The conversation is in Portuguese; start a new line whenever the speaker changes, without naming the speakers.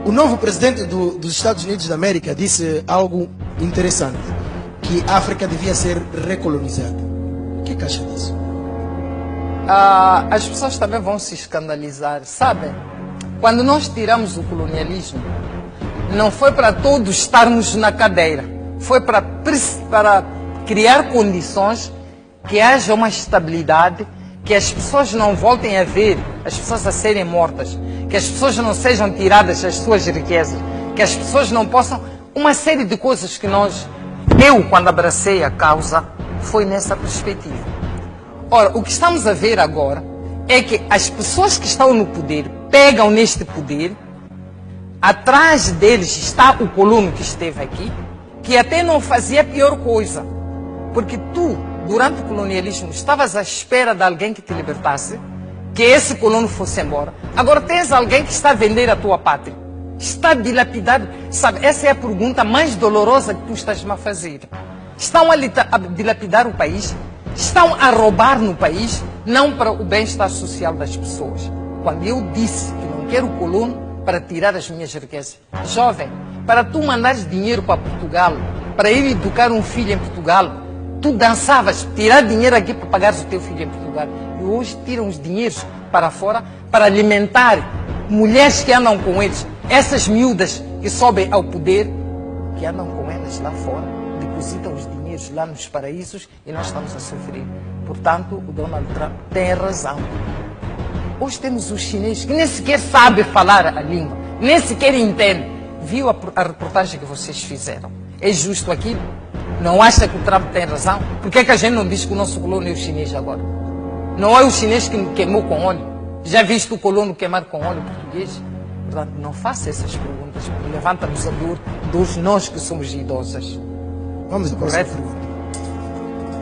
O novo presidente dos Estados Unidos da América disse algo interessante, que a África devia ser recolonizada. O que acha disso?
As pessoas também vão se escandalizar, sabem? Quando nós tiramos o colonialismo, não foi para todos estarmos na cadeira, foi para criar condições que haja uma estabilidade, que as pessoas não voltem a ver as pessoas a serem mortas, que as pessoas não sejam tiradas as suas riquezas, que as pessoas não possam... Uma série de coisas que eu, quando abracei a causa, foi nessa perspectiva. Ora, o que estamos a ver agora é que as pessoas que estão no poder pegam neste poder, atrás deles está o colono que esteve aqui, que até não fazia pior coisa, porque tu, durante o colonialismo, estavas à espera de alguém que te libertasse, que esse colono fosse embora. Agora tens alguém que está a vender a tua pátria, está dilapidado. Sabe, essa é a pergunta mais dolorosa que tu estás-me a fazer. Estão a dilapidar o país, estão a roubar no país, não para o bem-estar social das pessoas. Quando eu disse que não quero o colono para tirar as minhas riquezas, jovem, para tu mandares dinheiro para Portugal, para ir educar um filho em Portugal, tu dançavas, tirar dinheiro aqui para pagares o teu filho em Portugal. E hoje tiram os dinheiros para fora para alimentar mulheres que andam com eles. Essas miúdas que sobem ao poder, que andam com elas lá fora, depositam os dinheiros lá nos paraísos e nós estamos a sofrer. Portanto, o Donald Trump tem razão. Hoje temos os chineses que nem sequer sabem falar a língua, nem sequer entendem. Viu a reportagem que vocês fizeram? É justo aquilo? Não acha que o Trump tem razão? Por que é que a gente não diz que o nosso colono é o chinês agora? Não é o chinês que queimou com óleo? Já viste o colono queimar com óleo português? Portanto, não faça essas perguntas, porque levanta-nos a dor dos nós que somos idosas.
Vamos à próxima pergunta.